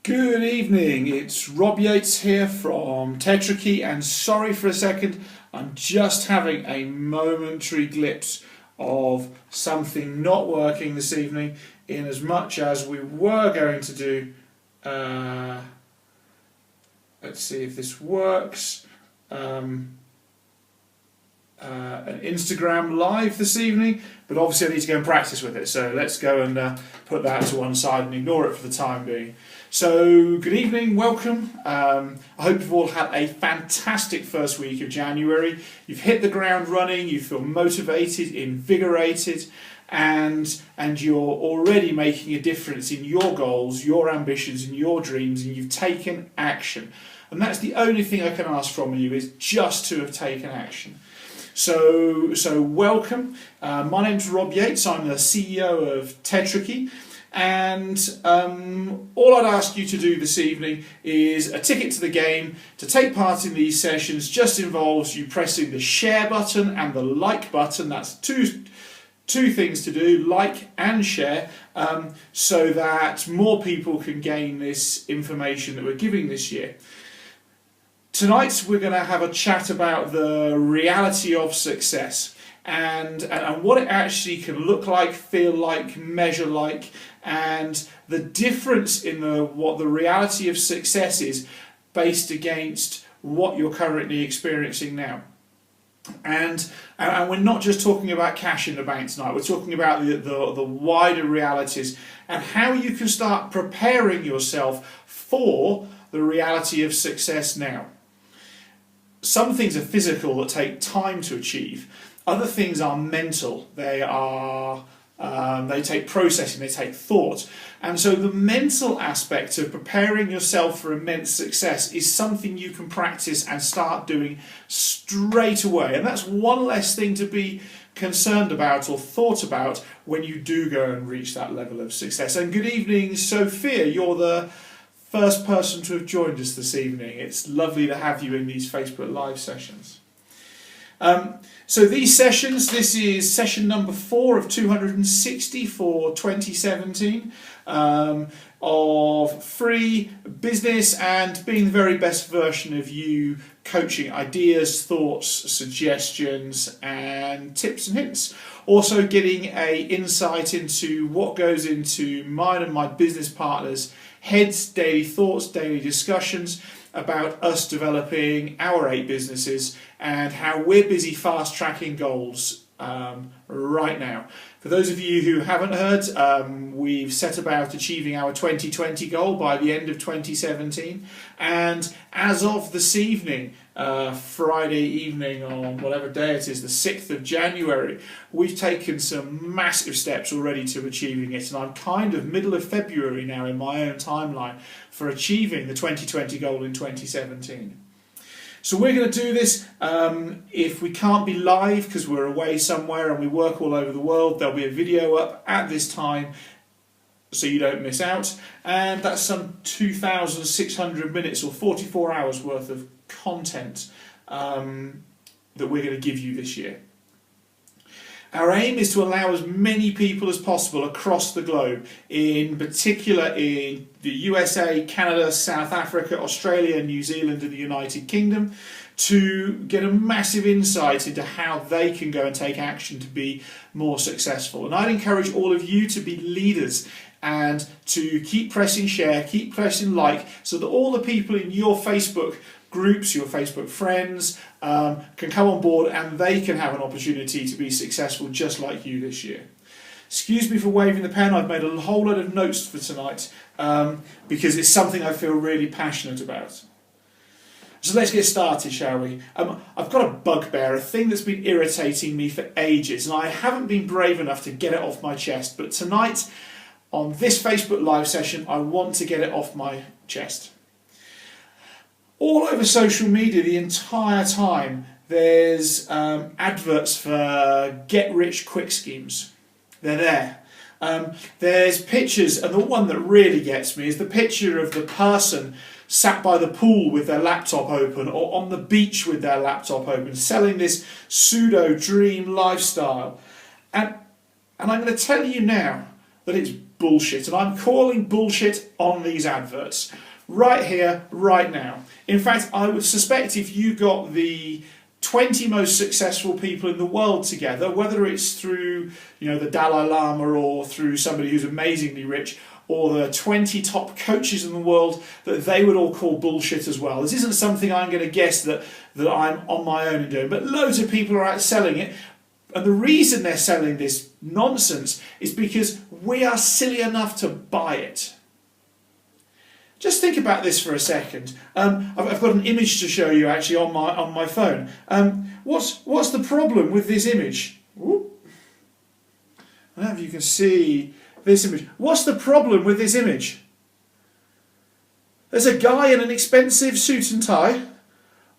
Good evening, it's Rob Yates here from Tetrakey, and sorry for a second, I'm just having a momentary glimpse of something not working this evening, in as much as we were going to do, let's see if this works, an Instagram live this evening, but obviously I need to go and practice with it, so let's go and put that to one side and ignore it for the time being. So, good evening, welcome. I hope you've all had a fantastic first week of January. You've hit the ground running, you feel motivated, invigorated, and you're already making a difference in your goals, your ambitions, and your dreams, and you've taken action. And that's the only thing I can ask from you, is just to have taken action. So welcome. My name's Rob Yates. I'm the CEO of Tetrakey. And all I'd ask you to do this evening is a ticket to the game. To take part in these sessions just involves you pressing the share button and the like button. That's two things to do, like and share, so that more people can gain this information that we're giving this year. Tonight we're going to have a chat about the reality of success and what it actually can look like, feel like, measure like, and the difference in what the reality of success is based against what you're currently experiencing now. And we're not just talking about cash in the bank tonight, we're talking about the wider realities and how you can start preparing yourself for the reality of success now. Some things are physical that take time to achieve. Other things are mental. They take processing, they take thought. And so the mental aspect of preparing yourself for immense success is something you can practice and start doing straight away. And that's one less thing to be concerned about or thought about when you do go and reach that level of success. And good evening, Sophia. You're the first person to have joined us this evening. It's lovely to have you in these Facebook Live sessions. So these sessions, this is session number 4 of 260 for 2017 of free business and being the very best version of you, coaching ideas, thoughts, suggestions and tips and hints. Also getting an insight into what goes into mine and my business partners' heads, daily thoughts, daily discussions about us developing our 8 businesses and how we're busy fast tracking goals right now. For those of you who haven't heard, we've set about achieving our 2020 goal by the end of 2017, and as of this evening, Friday evening on whatever day it is, the 6th of January, we've taken some massive steps already to achieving it, and I'm kind of middle of February now in my own timeline for achieving the 2020 goal in 2017. So we're going to do this. If we can't be live because we're away somewhere and we work all over the world, there'll be a video up at this time so you don't miss out. And that's some 2,600 minutes or 44 hours worth of content that we're going to give you this year. Our aim is to allow as many people as possible across the globe, in particular in the USA, Canada, South Africa, Australia, New Zealand and the United Kingdom, to get a massive insight into how they can go and take action to be more successful. And I'd encourage all of you to be leaders and to keep pressing share, keep pressing like, so that all the people in your Facebook groups, your Facebook friends, can come on board and they can have an opportunity to be successful just like you this year. Excuse me for waving the pen, I've made a whole load of notes for tonight because it's something I feel really passionate about. So let's get started, shall we? I've got a bugbear, a thing that's been irritating me for ages, and I haven't been brave enough to get it off my chest, but tonight on this Facebook Live session I want to get it off my chest. All over social media the entire time there's adverts for get-rich-quick schemes. They're there. There's pictures, and the one that really gets me is the picture of the person sat by the pool with their laptop open or on the beach with their laptop open, selling this pseudo-dream lifestyle. And I'm going to tell you now that it's bullshit. And I'm calling bullshit on these adverts. Right here, right now. In fact, I would suspect if you got the 20 most successful people in the world together, whether it's through, the Dalai Lama or through somebody who's amazingly rich, or the 20 top coaches in the world, that they would all call bullshit as well. This isn't something I'm going to guess that I'm on my own in doing, but loads of people are out selling it. And the reason they're selling this nonsense is because we are silly enough to buy it. Just think about this for a second. I've got an image to show you actually on my phone. What's the problem with this image? Ooh. I don't know if you can see this image. What's the problem with this image? There's a guy in an expensive suit and tie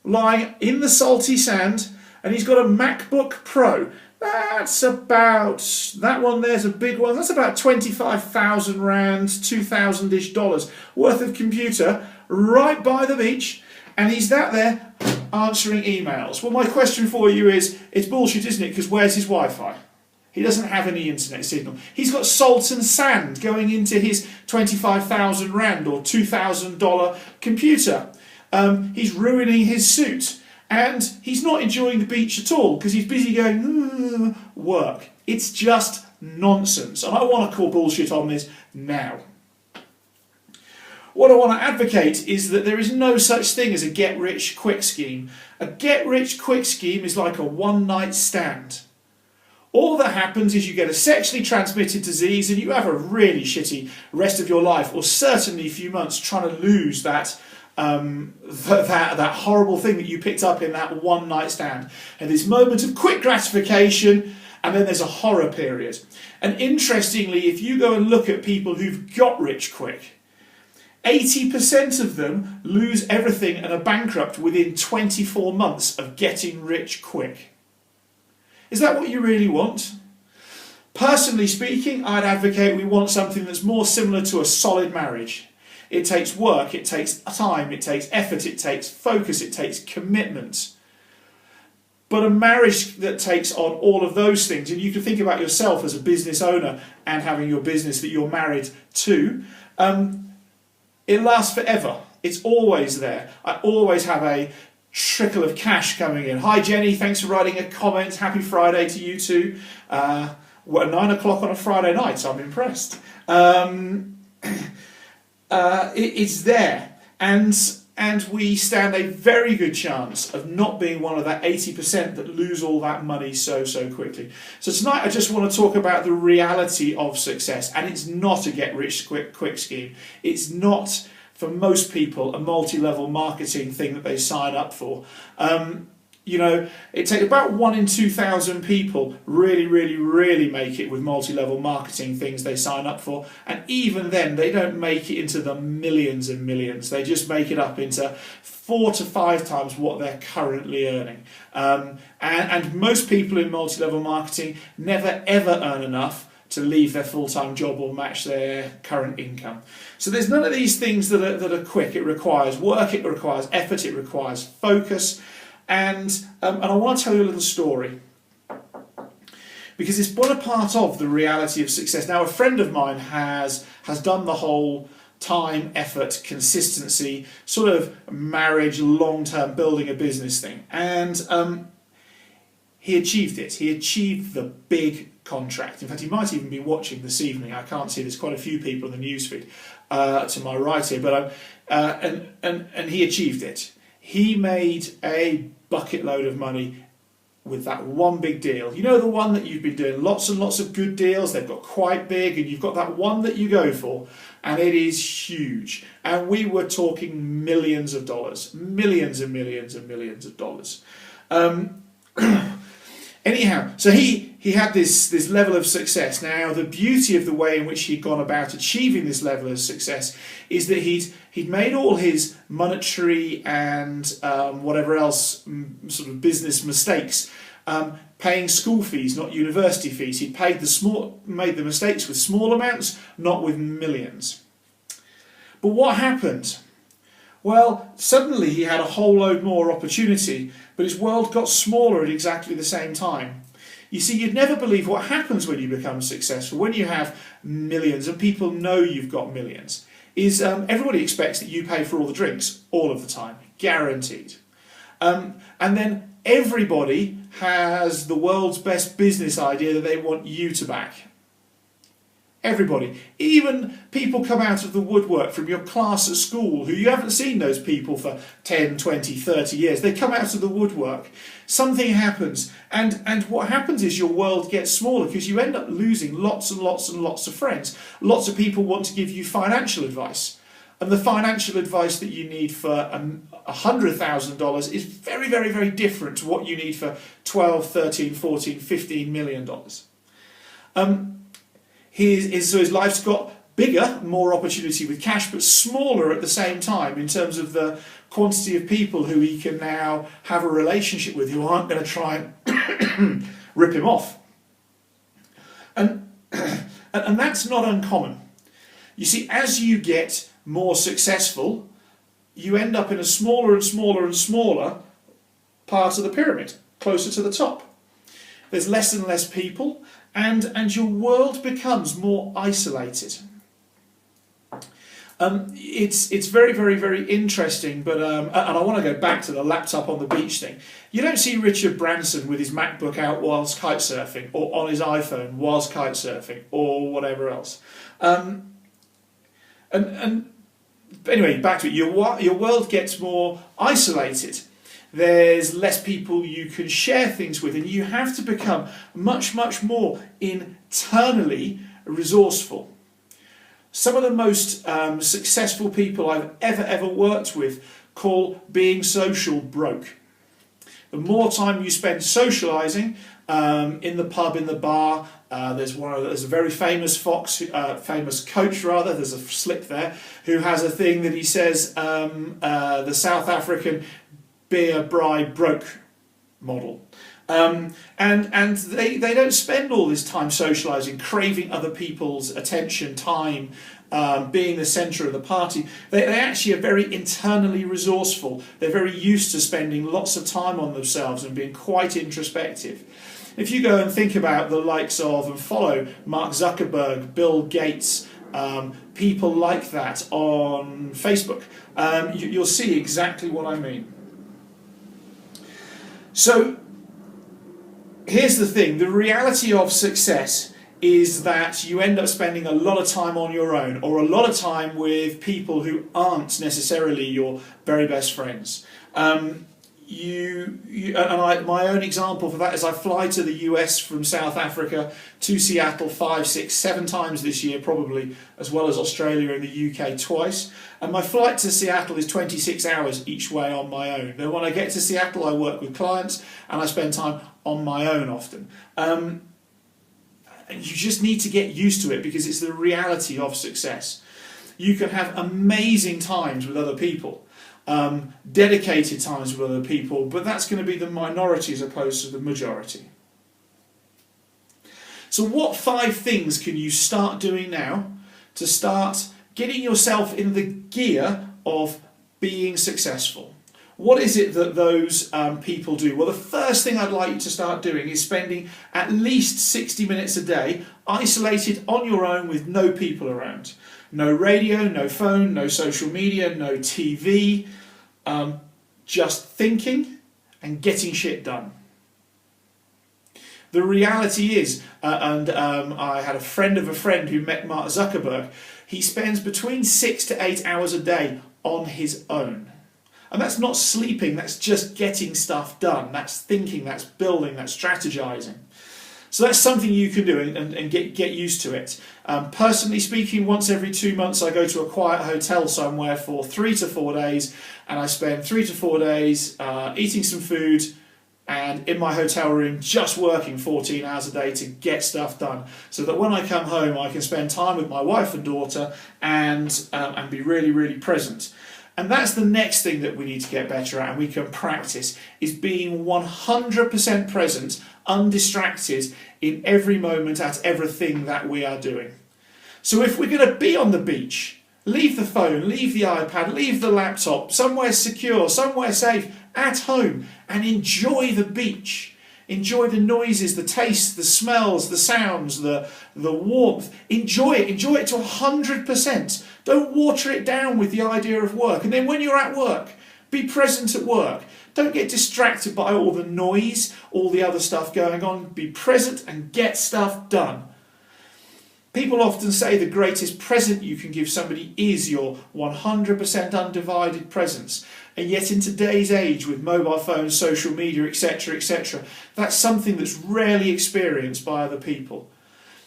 lying in the salty sand, and he's got a MacBook Pro. That's about, that one there's a big one, that's about 25,000 rand, $2,000-ish worth of computer right by the beach, and he's there answering emails. Well, my question for you is, it's bullshit, isn't it? Because where's his Wi-Fi? He doesn't have any internet signal. He's got salt and sand going into his 25,000 rand or $2,000 computer. He's ruining his suit. And he's not enjoying the beach at all because he's busy going, work. It's just nonsense. And I want to call bullshit on this now. What I want to advocate is that there is no such thing as a get-rich-quick scheme. A get-rich-quick scheme is like a one-night stand. All that happens is you get a sexually transmitted disease and you have a really shitty rest of your life, or certainly a few months, trying to lose that horrible thing that you picked up in that one night stand. And this moment of quick gratification, and then there's a horror period. And interestingly, if you go and look at people who've got rich quick, 80% of them lose everything and are bankrupt within 24 months of getting rich quick. Is that what you really want? Personally speaking, I'd advocate we want something that's more similar to a solid marriage. It takes work, it takes time, it takes effort, it takes focus, it takes commitment. But a marriage that takes on all of those things, and you can think about yourself as a business owner and having your business that you're married to, it lasts forever. It's always there. I always have a trickle of cash coming in. Hi Jenny, thanks for writing a comment. Happy Friday to you too. 9 o'clock on a Friday night, so I'm impressed. It's there, and we stand a very good chance of not being one of that 80% that lose all that money so quickly. So tonight I just want to talk about the reality of success, and it's not a get-rich-quick scheme. It's not, for most people, a multi-level marketing thing that they sign up for. It takes about 1 in 2,000 people really make it with multi-level marketing things they sign up for. And even then, they don't make it into the millions and millions. They just make it up into 4 to 5 times what they're currently earning. And most people in multi-level marketing never ever earn enough to leave their full-time job or match their current income. So there's none of these things that are quick. It requires work, it requires effort, it requires focus. And I want to tell you a little story, because it's one a part of the reality of success. Now, a friend of mine has done the whole time, effort, consistency, sort of marriage, long-term building a business thing. And he achieved it. He achieved the big contract. In fact, he might even be watching this evening. I can't see, there's quite a few people in the newsfeed to my right here, but and he achieved it. He made a bucket load of money with that one big deal. You know, the one that you've been doing lots and lots of good deals, they've got quite big, and you've got that one that you go for, and it is huge. And we were talking millions of dollars, millions and millions and millions of dollars. Anyhow, so he had this level of success. Now, the beauty of the way in which he'd gone about achieving this level of success is that he'd made all his monetary and whatever else sort of business mistakes paying school fees, not university fees. He'd made the mistakes with small amounts, not with millions. But what happened? Well, suddenly he had a whole load more opportunity, but his world got smaller at exactly the same time. You see, you'd never believe what happens when you become successful, when you have millions and people know you've got millions, is everybody expects that you pay for all the drinks all of the time, guaranteed. And then everybody has the world's best business idea that they want you to back. Everybody. Even people come out of the woodwork from your class at school who you haven't seen those people for 10, 20, 30 years. They come out of the woodwork. Something happens. And what happens is your world gets smaller because you end up losing lots and lots and lots of friends. Lots of people want to give you financial advice. And the financial advice that you need for $100,000 is very, very, very different to what you need for 12, 13, 14, $15 million. So his life's got bigger, more opportunity with cash, but smaller at the same time in terms of the quantity of people who he can now have a relationship with who aren't going to try and rip him off. And that's not uncommon. You see, as you get more successful, you end up in a smaller and smaller and smaller part of the pyramid, closer to the top. There's less and less people, and your world becomes more isolated. It's very, very, very interesting, but and I want to go back to the laptop on the beach thing. You don't see Richard Branson with his MacBook out whilst kitesurfing, or on his iPhone whilst kitesurfing, or whatever else. But anyway, back to it. Your world gets more isolated. There's less people you can share things with, and you have to become much, much more internally resourceful. Some of the most successful people I've ever worked with call being social broke. The more time you spend socialising in the pub, in the bar, there's a very famous famous coach rather. There's a slip there who has a thing that he says the South African beer bribe broke model. And they don't spend all this time socialising, craving other people's attention, time, being the centre of the party. They actually are very internally resourceful. They're very used to spending lots of time on themselves and being quite introspective. If you go and think about the likes of and follow Mark Zuckerberg, Bill Gates, people like that on Facebook, you'll see exactly what I mean. So here's the thing, the reality of success is that you end up spending a lot of time on your own, or a lot of time with people who aren't necessarily your very best friends. My own example for that is I fly to the US from South Africa to Seattle 5, 6, 7 times this year probably, as well as Australia and the UK twice. And my flight to Seattle is 26 hours each way on my own. Then when I get to Seattle, I work with clients and I spend time on my own often. And you just need to get used to it because it's the reality of success. You can have amazing times with other people. Dedicated times with other people, but that's going to be the minority as opposed to the majority. So what 5 things can you start doing now to start getting yourself in the gear of being successful? What is it that those people do? Well, the first thing I'd like you to start doing is spending at least 60 minutes a day isolated on your own with no people around. No radio, no phone, no social media, no TV, just thinking and getting shit done. The reality is, I had a friend of a friend who met Mark Zuckerberg, he spends between 6 to 8 hours a day on his own. And that's not sleeping, that's just getting stuff done. That's thinking, that's building, that's strategizing. So that's something you can do and get used to it. Personally speaking, once every 2 months I go to a quiet hotel somewhere for 3 to 4 days, and I spend 3 to 4 days eating some food and in my hotel room just working 14 hours a day to get stuff done, so that when I come home I can spend time with my wife and daughter and be really, really present. And that's the next thing that we need to get better at and we can practice, is being 100% present, undistracted in every moment at everything that we are doing. So if we're going to be on the beach, leave the phone, leave the iPad, leave the laptop, somewhere secure, somewhere safe, at home, and enjoy the beach. Enjoy the noises, the tastes, the smells, the sounds, the warmth. Enjoy it to 100%. Don't water it down with the idea of work. And then when you're at work, be present at work. Don't get distracted by all the noise, all the other stuff going on. Be present and get stuff done. People often say the greatest present you can give somebody is your 100% undivided presence. And yet in today's age with mobile phones, social media, etc., that's something that's rarely experienced by other people.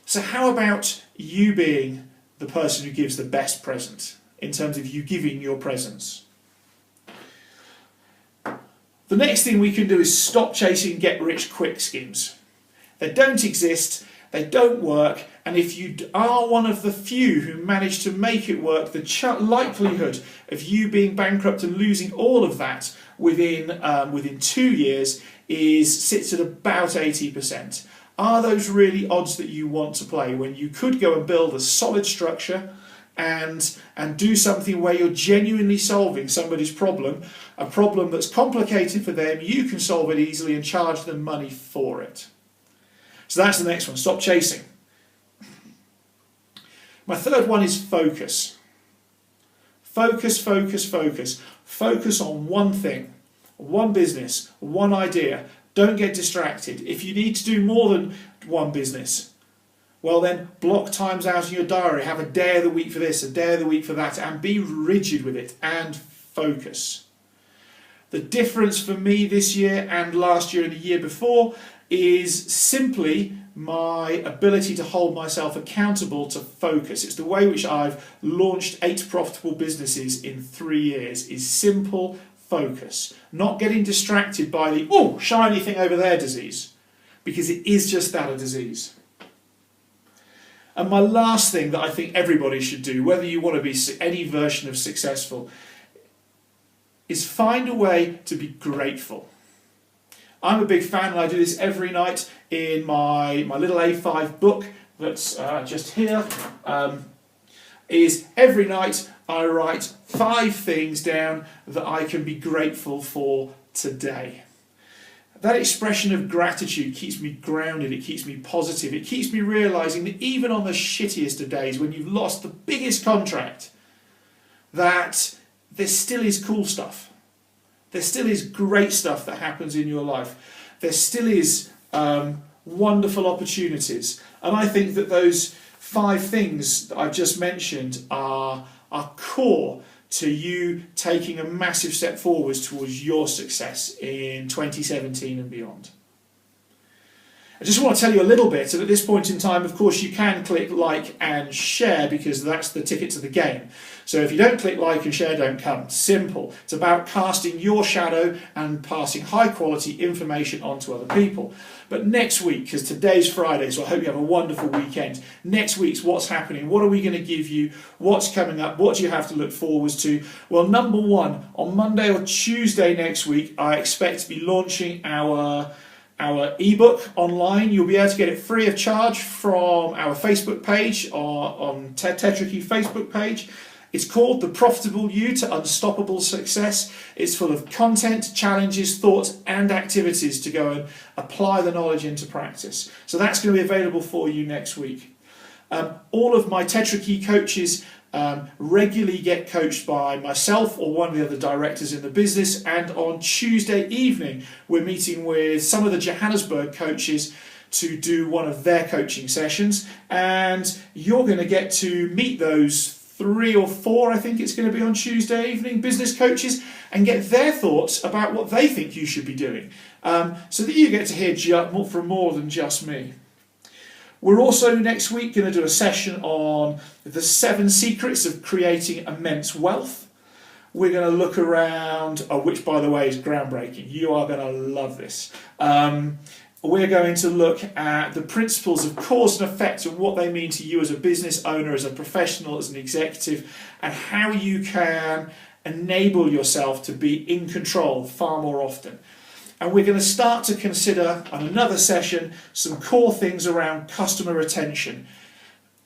So how about you being the person who gives the best present in terms of you giving your presence? The next thing we can do is stop chasing get-rich-quick schemes. They don't exist, they don't work, and if you are one of the few who manage to make it work, the likelihood of you being bankrupt and losing all of that within 2 years sits at about 80%. Are those really odds that you want to play when you could go and build a solid structure and do something where you're genuinely solving somebody's problem, a problem that's complicated for them, you can solve it easily and charge them money for it. So that's the next one, stop chasing. My third one is focus. Focus, focus, focus. Focus on one thing, one business, one idea. Don't get distracted. If you need to do more than one business, well then block times out in your diary. Have a day of the week for this, a day of the week for that, and be rigid with it and focus. The difference for me this year and last year and the year before is simply my ability to hold myself accountable to focus. It's the way which I've launched 8 profitable businesses in 3 years, is simple focus. Not getting distracted by the, shiny thing over there disease, because it is just that, a disease. And my last thing that I think everybody should do, whether you want to be any version of successful, is find a way to be grateful. I'm a big fan, and I do this every night in my little A5 book that's just here. Is every night I write 5 things down that I can be grateful for today. That expression of gratitude keeps me grounded, it keeps me positive, it keeps me realising that even on the shittiest of days, when you've lost the biggest contract, that there still is cool stuff. There still is great stuff that happens in your life. There still is wonderful opportunities. And I think that those 5 things that I've just mentioned are core to you taking a massive step forwards towards your success in 2017 and beyond. I just want to tell you a little bit, and at this point in time, of course, you can click like and share because that's the ticket to the game. So if you don't click like and share, don't come. Simple. It's about casting your shadow and passing high quality information on to other people. But next week, because today's Friday, so I hope you have a wonderful weekend. Next week's what's happening, what are we going to give you, what's coming up, what do you have to look forward to? Well, number one, on Monday or Tuesday next week, I expect to be launching our ebook online. You'll be able to get it free of charge from our Facebook page or on Tetrakey Facebook page. It's called The Profitable You to Unstoppable Success. It's full of content, challenges, thoughts and activities to go and apply the knowledge into practice. So that's going to be available for you next week. All of my Tetrakey coaches regularly get coached by myself or one of the other directors in the business, and on Tuesday evening we're meeting with some of the Johannesburg coaches to do one of their coaching sessions, and you're going to get to meet those 3 or 4, I think it's going to be on Tuesday evening, business coaches, and get their thoughts about what they think you should be doing, so that you get to hear from more than just me. We're also next week going to do a session on the 7 secrets of creating immense wealth. We're going to look around, which by the way is groundbreaking. You are going to love this. We're going to look at the principles of cause and effect and what they mean to you as a business owner, as a professional, as an executive, and how you can enable yourself to be in control far more often. And we're going to start to consider, on another session, some core things around customer retention.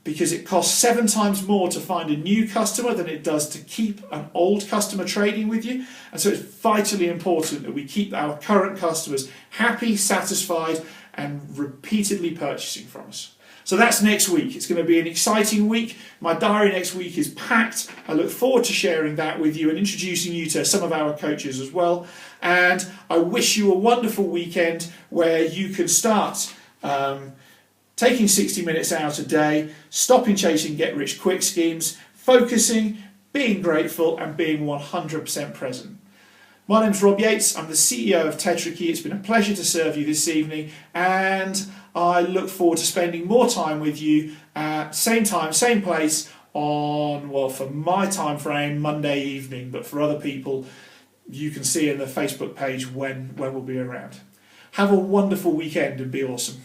because it costs 7 times more to find a new customer than it does to keep an old customer trading with you. And so it's vitally important that we keep our current customers happy, satisfied, and repeatedly purchasing from us. So that's next week. It's going to be an exciting week. My diary next week is packed. I look forward to sharing that with you and introducing you to some of our coaches as well. And I wish you a wonderful weekend where you can start taking 60 minutes out a day, stopping chasing get-rich-quick schemes, focusing, being grateful, and being 100% present. My name's Rob Yates. I'm the CEO of Tetrakey. It's been a pleasure to serve you this evening, and I look forward to spending more time with you at same time, same place on, well, for my time frame, Monday evening, but for other people, you can see in the Facebook page when we'll be around. Have a wonderful weekend and be awesome.